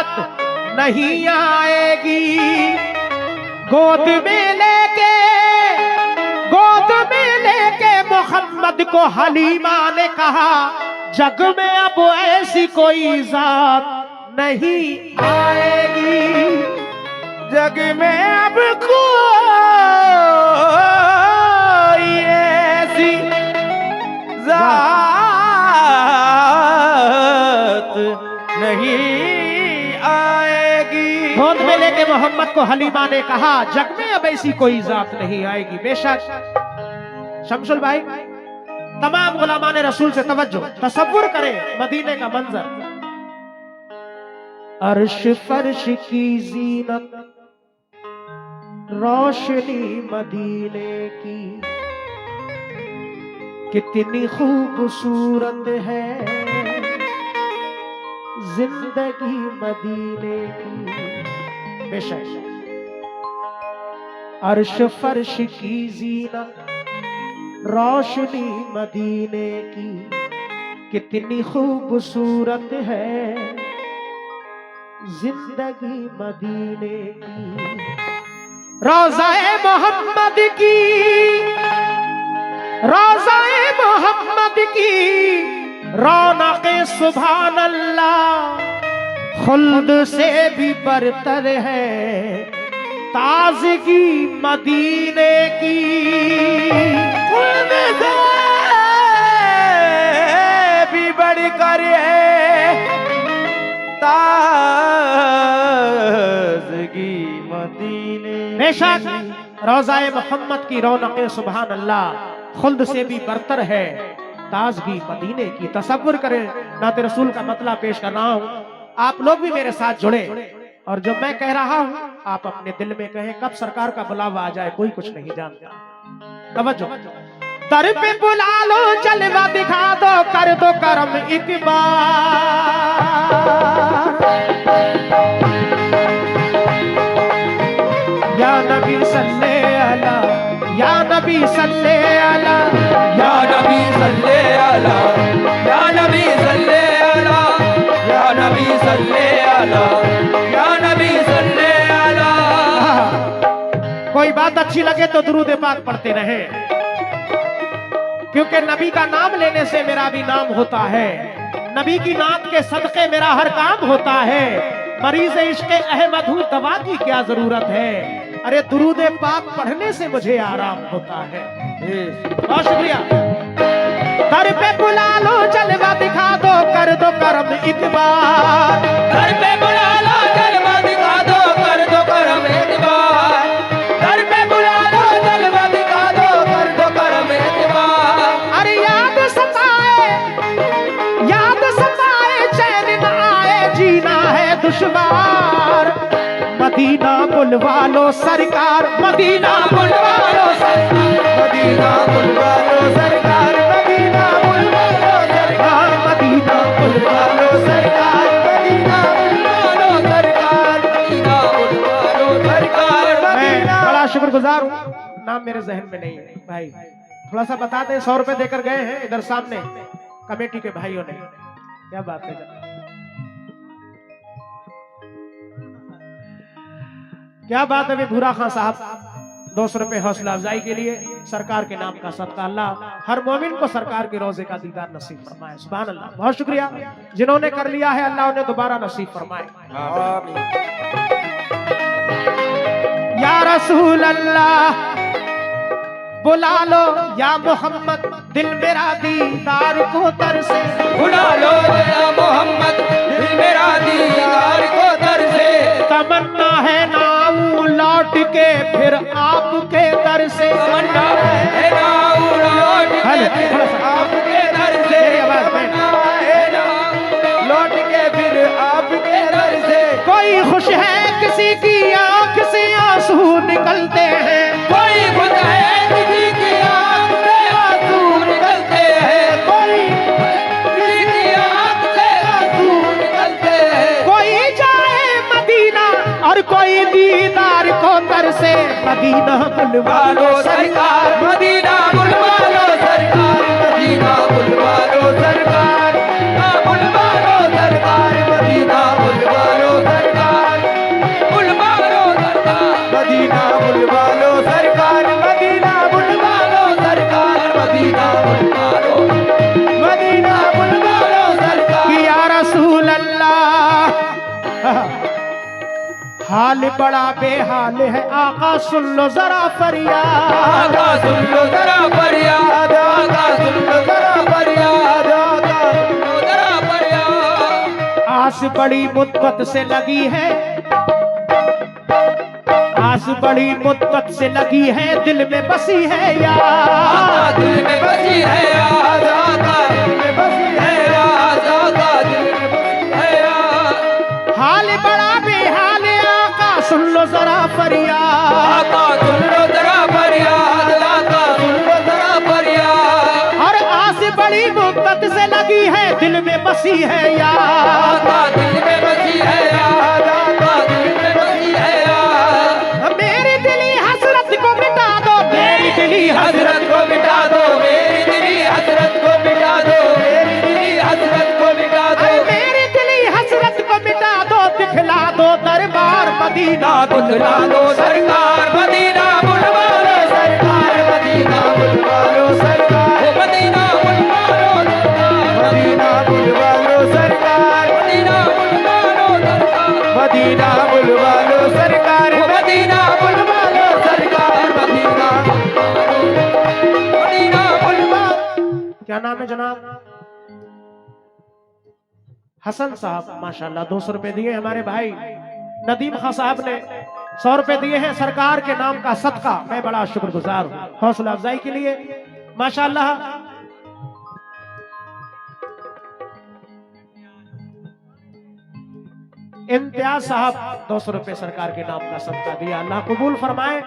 जात नहीं आएगी। गोद में लेके मोहम्मद को हलीमा ने कहा, जग में अब ऐसी कोई जात नहीं आएगी। जग में अब कोई ऐसी जात नहीं आएगी। गोद में लेके मोहम्मद को हलीमा ने कहा, जग में अब ऐसी कोई जात नहीं आएगी। बेशक शमसुल भाई, तमाम गुलामान रसूल से तवज्जो, तसव्वुर करें मदीने का मंजर। अर्श फर्श की जीनत, रोशनी मदीने की, कितनी खूबसूरत है जिंदगी मदीने की। बेशक अर्श फर्श की जीनत, रोशनी मदीने की, कितनी खूबसूरत है जिंदगी मदीने की। रोज़ाए मोहम्मद की, रोज़ाए मोहम्मद की रौनक़े सुभान अल्लाह, खुल्द से भी बरतर है ताज़गी मदीने की। खुल्द से भी बढ़कर है ताज़गी मदीने। बेशक रोज़ाए मोहम्मद की रौनक़े सुभान अल्लाह, खुल्द से भी बरतर है ताज़गी मदीने की। तसव्वुर करें, नाते रसूल का मतलब पेश कर रहा हूँ, आप लोग भी मेरे साथ जुड़े और जो मैं कह रहा हूँ आप अपने दिल में कहें। कब सरकार का बुलावा आ जाए कोई कुछ नहीं जानता। तवज्जो, दर पे बुला लो, जलवा दिखा दो, कर दो करम एक बार। या नबी सल्ले अला, या नबी सल्ले अला, या नबी सल्ले अला, या नबी सल्ले अला, या नबी सल्ले अला, या नबी सल्ले अला। कोई बात अच्छी लगे तो दुरूद पाक पढ़ते रहे, क्योंकि नबी का नाम लेने से मेरा भी नाम होता है। नबी की नात के सदके मेरा हर काम होता है। मरीज इश्क़ अहमद हूँ, दवा की क्या जरूरत है। अरे दुरूद पाक पढ़ने से मुझे आराम होता है। बहुत शुक्रिया। दर पे बुला लो, जलवा दिखा दो, कर दो करम एक बार। घर पे बुला लो, जलवा दिखा दो, कर दो करम एक बार। घर पे बुला लो, जलवा दिखा दो, कर दो करम एक बार। अरे याद सताए चैन न आए, जीना है दुश्वार। मदीना बुलवा लो सरकार, मदीना बुलवा लो सरकार, मदीना बुलवा लो सरकार, मदीना बुलवा लो सरकार, मदीना बुलवा लो सरकार, मदीना बुलवा लो सरकार, मदीना बुलवा लो सरकार। मैं बड़ा शुक्रगुजार हूँ, नाम मेरे जहन में नहीं है भाई, थोड़ा सा बता दें। 100 रुपए देकर गए हैं इधर सामने कमेटी के भाइयों ने। क्या बात है, क्या बात है। भूरा खान साहब 200 रुपए हौसला अफजाई के लिए, सरकार के नाम का सदका। अल्लाह हर मोमिन को सरकार के रोजे का दीदार नसीब फरमाए। सुभान अल्लाह। बहुत शुक्रिया जिन्होंने कर लिया है, अल्लाह उन्हें दोबारा नसीब फरमाए। या रसूल अल्लाह बुला लो, या मोहम्मद दिल मेरा दीदार को तरसे। बुला लो या मोहम्मद दिल मेरा दीदार को तरसे। तमन्ना है ना लौट के फिर आपके दर से। तमन्ना है ना लौट के फिर आपके दर से। लौट के फिर आपके दर से। कोई खुश है किसी की आंख से आंसू निकलते हैं, कोई खुश है किसी की आंख से आंसू निकलते हैं, कोई किसी की आंख से आंसू निकलते हैं। कोई जाए मदीना और कोई दीदार को तरसे। मदीना बुलवा लो सरकार, मदीना बुलवा लो सरकार, मदीना बुलवा लो सरकार, बुलवा लो सरकार, मदीना बुलवा लो सरकार। हाल बड़ा बेहाल है आका सुन लो जरा फरियाद, आका सुन लो जरा फरियाद, आका सुन लो जरा फरियाद, आका सुन लो जरा फरियाद। आस बड़ी मुद्दत से लगी है, आस बड़ी मुद्दत से लगी है, दिल में बसी है याद, दिल में बसी है याद, आका दिल में बसी है याद, आका दिल में बसी है याद। हाल बड़ा बेहाल आका सुन लो जरा फरियाद, आका सुन लो जरा फरियाद, आका सुन लो जरा फरियाद। और आस बड़ी मुद्दत से लगी है, दिल में बसी है याद, आका दिल में बसी है याद, आका दिल में बसी है याद। मेरी दिली हसरत को मिटा दो, मेरी दिली हसरत को मिटा दो, मेरी दिली हसरत को मिटा दो, मेरी दिली हसरत को मिटा दो, मेरी दिली हसरत को मिटा दो, दिखला दो दरबार मदीना, बुलवा लो सरकार मदीना, बुलवा लो सरकार मदीना, बुलवा लो सरकार मदीना, बुलवा लो सरकार मदीना, बुलवा लो सरकार मदीना, बुलवा लो सरकार मदीना, बुलवा लो सरकार मदीना, बुलवा लो सरकार मदीना, मदीना बुलवा। क्या नाम है जनाब? हसन साहब, माशाल्लाह 200 रुपए दिए हमारे भाई। नदीम खान साहब ने 100 रुपए दिए हैं सरकार के नाम का सदका, मैं बड़ा शुक्रगुजार हूँ हौसला अफजाई के लिए, माशाल्लाह। इम्तियाज साहब 200 रुपए सरकार के नाम का सदका दिया, अल्लाह कबूल फरमाए।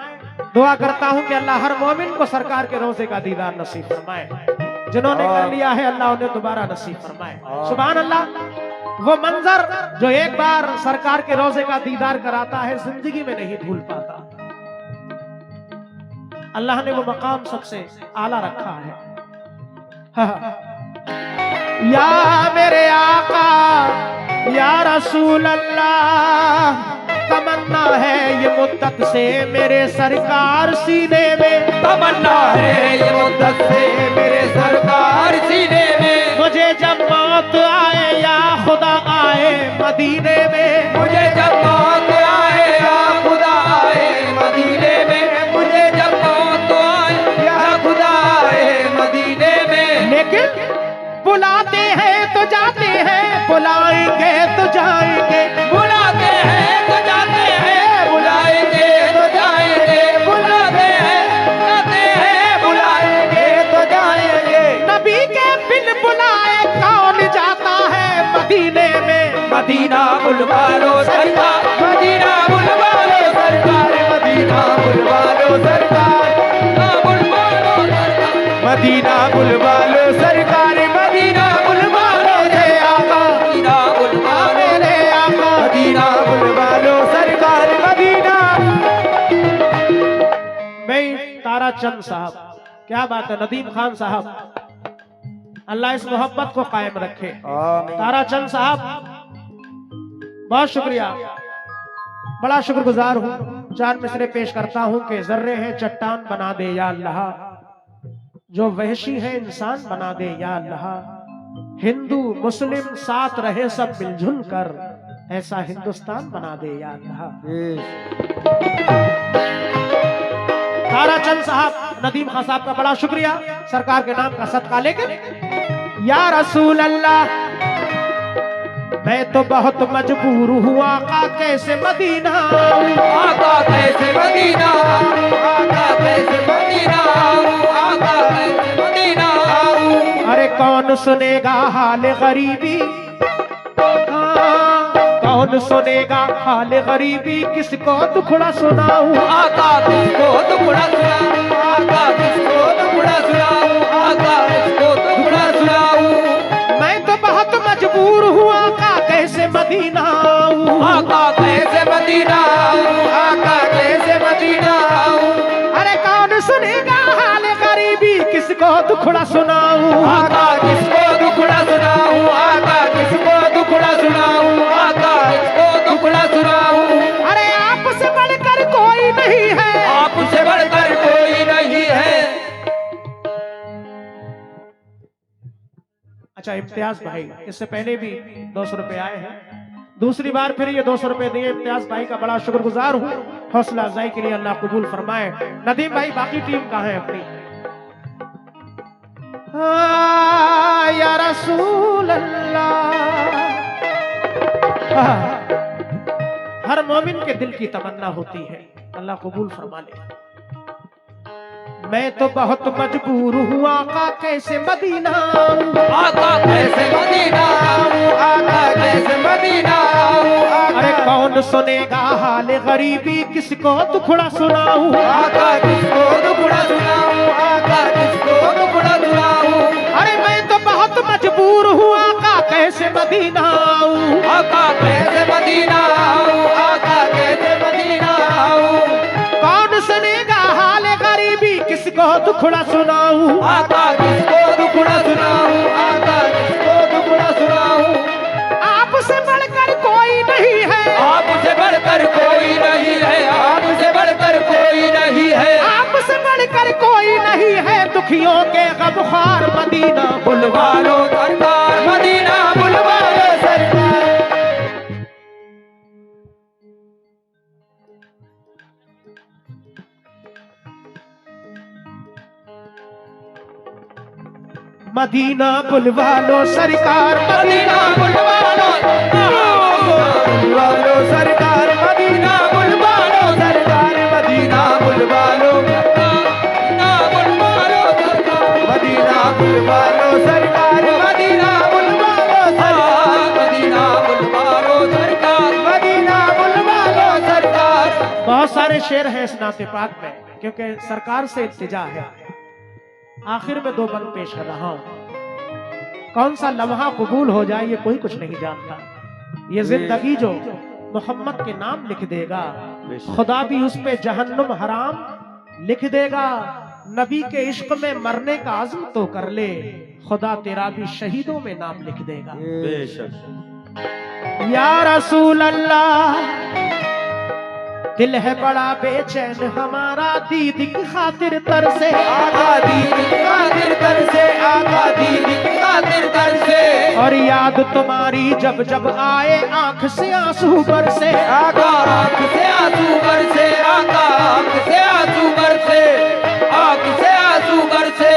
दुआ करता हूं कि अल्लाह हर मोमिन को सरकार के रोजे का दीदार नसीब फरमाए, जिन्होंने कर लिया है अल्लाह उन्हें दोबारा नसीब फरमाए। सुभान अल्लाह। वो मंजर जो एक बार सरकार के रोजे का दीदार कराता है, जिंदगी में नहीं भूल पाता। अल्लाह ने वो मकाम सबसे आला रखा है। या मेरे आका या रसूल अल्लाह, तमन्ना है ये मुद्दत से मेरे सरकार सीने में, तमन्ना है ये मुद्दत से मेरे सरकार सीने में, मुझे जब मौत आए या खुदा आए मदीने में, मुझे जब मौत आए या खुदा आए मदीने में, मुझे जब मौत आए या खुदा आए मदीने में। लेकिन बुलाते हैं तो जाते हैं, बुलाएंगे तो जाएंगे, बुलाते हैं तो जाते हैं, बुलाएंगे तो जाएंगे, बुलाते हैं जाते हैं, बुलाएंगे तो जाएंगे। नबी के बिन बुलाए कौन जाता है मदीने में, मदीना बुलवा लो सरकार, मदीना बुलवा लो सरकार, मदीना बुलवा लो सरकार, बुलवा लो सरकार, मदीना बुलवा लो सरकार, मदीना बुलवा लो रे आका, मदीना बुलवा लो रे आका, मदीना बुलवा लो सरकार मदीना। भाई तारा चंद साहब, क्या बात है नदीम खान साहब, अल्लाह इस मोहब्बत को कायम रखे। तारा चंद साहब बहुत शुक्रिया, बड़ा शुक्रगुजार हूँ। 4 मिसरे पेश करता हूँ कि जर्रे हैं चट्टान बना दे या अल्लाह, जो वहशी है इंसान बना दे या अल्लाह, हिंदू मुस्लिम साथ रहे सब मिलजुल कर, ऐसा हिंदुस्तान बना दे या अल्लाह। तारा चंद साहब, नदीम खान साहब का बड़ा शुक्रिया, सरकार के नाम का सदका। लेकिन या रसूल अल्लाह, मैं तो बहुत मजबूर हुआ, आका कैसे मदीना आऊं, आका कैसे मदीना आऊं, आका कैसे मदीना आऊं, आका कैसे मदीना आऊं। अरे कौन सुनेगा हाल गरीबी, कौन सुनेगा हाल गरीबी, किसको दुखड़ा सुनाऊं, आका किसको दुखड़ा सुनाऊं, आका किसको दुखड़ा सुनाऊं, आका किसको दुखड़ा सुनाऊं। मैं तो बहुत मजबूर हुआ, आका कैसे मदीना आऊं, आका कैसे मदीना आऊं, आका कैसे मदीना आऊं। अरे कौन सुनेगा हाल गरीबी, किसको दुखड़ा सुनाऊं, आका किसको दुखड़ा सुनाऊं, आका किसको दुखड़ा सुनाऊं, आका किसको दुखड़ा सुनाऊं। अरे आपसे बढ़कर कोई नहीं है, आपसे बढ़कर कोई नहीं है। अच्छा इम्तियाज भाई, इससे पहले भी 200 रुपए आए हैं, दूसरी बार फिर ये 200 रुपए दिए। इम्तियाज भाई का बड़ा शुक्रगुजार हूँ, हौसला अफजाई के लिए अल्लाह कबूल फरमाए। नदीम भाई बाकी टीम कहाँ है अपनी? या रसूल अल्लाह। हर मोमिन के दिल की तमन्ना होती है, अल्लाह कबूल फरमा ले। मैं तो बहुत मजबूर हूँ आका कैसे मदीना आऊं, आका कैसे मदीना आऊं, आका कैसे मदीना आऊं, अरे कौन सुनेगा हाल गरीबी, किसको दुखड़ा सुनाऊं, आका किसको दुखड़ा सुनाऊं, आका किसको दुखड़ा सुनाऊं, अरे मैं तो बहुत मजबूर हूँ आका कैसे मदीना आऊं, आका कैसे मदीना आऊं, आका कैसे मदीना आऊं, कौन सुनेगा हाल गरीबी, किसको दुखड़ा सुनाऊं, आका किसको दुखड़ा सुनाऊं, आका किसको दुखड़ा सुनाऊं, आपसे बढ़कर कोई नहीं है, आपसे बढ़कर कोई नहीं है, आपसे बढ़कर कोई नहीं है, आपसे बढ़कर कोई नहीं है, दुखियों के गमख्वार मदीना बुलवा लो सरकार, मदीना बुलवा लो सरकार। मदीना बुलवा लो सरकार, मदीना बुलवा लो, बुलवा लो सरकार, मदीना बुलवा लो सरकार, मदीना बुलवा लो, मदीना बुलवा लो सरकार, मदीना बुलवा लो सरकार, मदीना बुलवा लो सरकार, मदीना बुलवा लो सरकार, मदीना बुलवा लो सरकार। बहुत सारे शेर हैं इस नाते पाक में, क्योंकि सरकार से इल्तिजा है। आखिर में 2 बंद पेश कर रहा हूं। कौन सा लम्हा कबूल हो जाए ये कोई कुछ नहीं जानता। ये जिंदगी जो मोहम्मद के नाम लिख देगा, खुदा भी उस पे जहन्नुम हराम लिख देगा। नबी के इश्क में मरने का आज़म तो कर ले, खुदा तेरा भी शहीदों में नाम लिख देगा। बेशक या रसूल अल्लाह, दिल है बड़ा बेचैन हमारा दीद की खातिर तरसे, आका दीद की खातिर तरसे, आका दीद की खातिर तरसे, और याद तुम्हारी जब जब आए आंख से आंसू बरसे, आका आंख से आंसू बरसे, आका आंख से आंसू बरसे, आंख से आंसू बरसे,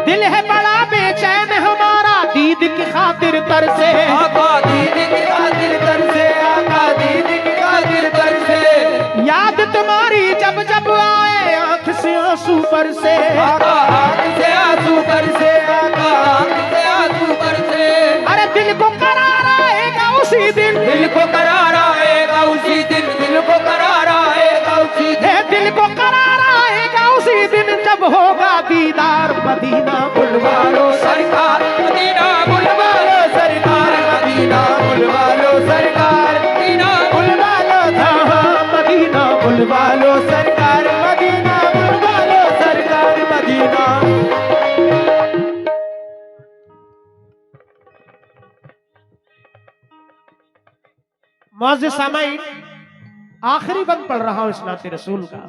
दिल है बड़ा बेचैन हमारा दीद की खातिर तरसे, आका दीद की खातिर तरसे, आका दीद की खातिर तरसे, याद तुम्हारी जब जब आए आंख से आंसू बरसे, आका आंख से आंसू बरसे, आका आंख से आंसू बरसे, अरे दिल को करार आएगा उसी दिन, दिल को करार आएगा उसी दिन, दिल को करार आएगा उसी दिन, दिल को करार आएगा उसी दिन, जब होगा दीदार मदीना बुलवा लो सरकार, मदीना बुलवा लो सरकार, मदीना बुलवा लो सरकार, मदीना बुलवा लो, मदीना बुलवा लो सरकार, मदीना बुलवा लो सरकार, मदीना। मौजूद सामाईन, आखिरी बंद पढ़ रहा हूं इस नाते रसूल का।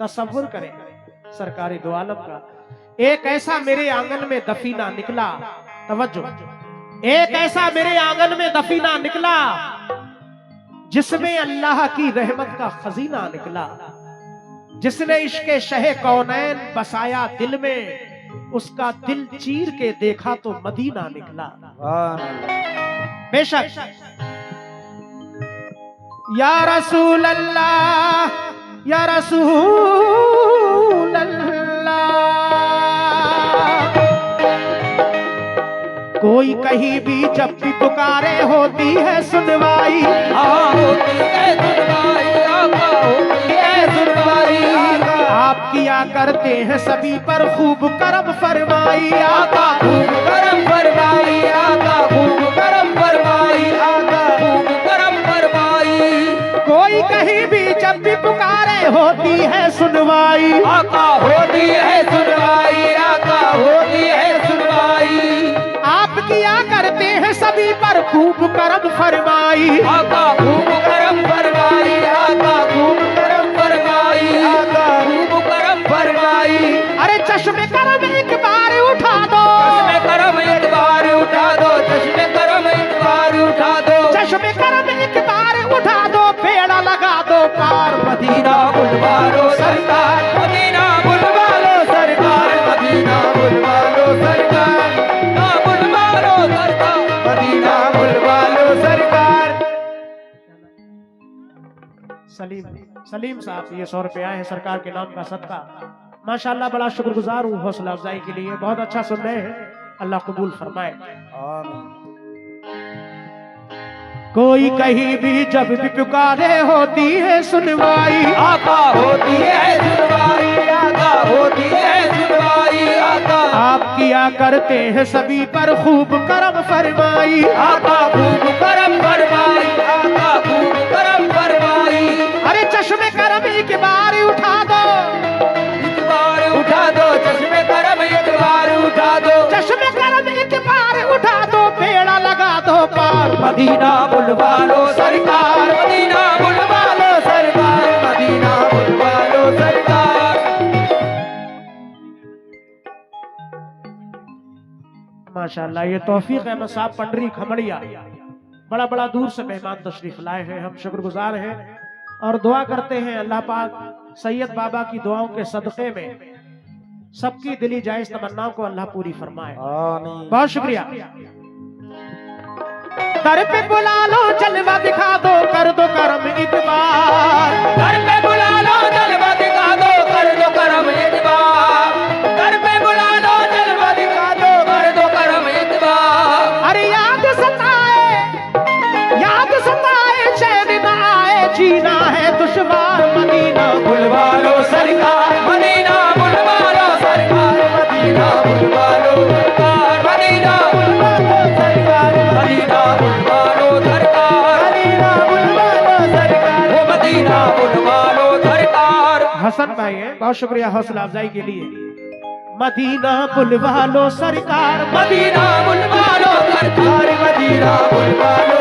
तसव्वुर करें सरकारी दो आलम का। एक ऐसा मेरे आंगन में दफीना निकला, तवज्जो, एक ऐसा मेरे आंगन में दफीना निकला जिसमें अल्लाह की रहमत का खजीना निकला, जिसने इश्क़े शहे कौनैन बसाया दिल में, उसका दिल चीर के देखा तो मदीना निकला। बेशक या रसूल अल्लाह, या रसूल अल्लाह, कोई कहीं भी जब भी पुकारे होती है सुनवाई, होती है सुनवाई, आका होती है सुनवाई, आप किया करते हैं सभी पर खूब करम फरमाई, आका खूब करम फरमाई, आका खूब करम फरमाई, आका खूब करम फरमाई, कोई कहीं भी जब भी पुकारे होती है सुनवाई, आका होती है सुनवाई, आका होती है सुनवाई, आप किया करते हैं सभी पर खूब करम फरमाई, आका खूब करम फरमाई, आका खूब करम फरमाई, आका खूब करम फरमाई, अरे चश्मे करम एक बार उठा दो, चश्मे करम एक बार उठा दो, चश्मे करम एक बार उठा दो, चश्मे करम सलीम साहब ये 100 रुपये आए हैं सरकार के नाम का सदका। माशाल्लाह बड़ा शुक्रगुजार हूँ हौसला अफजाई के लिए, बहुत अच्छा सुन रहे हैं, अल्लाह कबूल फरमाए। कोई कहीं भी जब भी पुकारे होती है सुनवाई, आका होती है सुनवाई, आका होती है सुनवाई, आका आप किया करते हैं सभी पर खूब करम फरमाई, आका खूब करम फरमाई, आका खूब करम फरमाई। अरे चश्मे करम एक बार उठा दो, एक बार उठा दो चश्मे करम, एक बार उठा दो चश्मे करम एक बार उठा दो, पेड़ा लगा दो पार। मदीना बुलवा लो सरकार, मदीना बुलवा लो सरकार, मदीना बुलवा लो सरकार। माशाल्लाह ये तौफीक अहमद साहब पंडरी खमड़िया बड़ा बड़ा दूर से मेहमान तशरीफ लाए हैं, हम शुक्रगुजार हैं और दुआ करते हैं अल्लाह पाक सैयद बाबा की दुआओं के सदक़े में सबकी दिली जायज तमन्नाओं को अल्लाह पूरी फरमाए। आमीन। बहुत शुक्रिया। दर पे बुला लो जलवा दिखा दो, कर दो करम इतबार, घर पे बुला लो जलवा दिखा दो, कर दो करम इतबार, घर पे बुला लो जलवा दिखा दो, कर दो करम इतबार। अरे याद सताए चैन न आए, जीना है दुश्वार, मदीना बुलवा लो सरकार, मदीना बुलवा लो सरकार, मदीना बुलवा लो सरकार, मदीना बुलवा लो सरकार, मदीना बुलवा लो सरकार, मदीना बुलवा लो सरकार, वो मदीना बुलवा लो सरकार। हसन भाई है, बहुत शुक्रिया हौसला अफजाई के लिए। मदीना बुलवा लो सरकार, मदीना बुलवा लो सरकार, मदीना बुलवा लो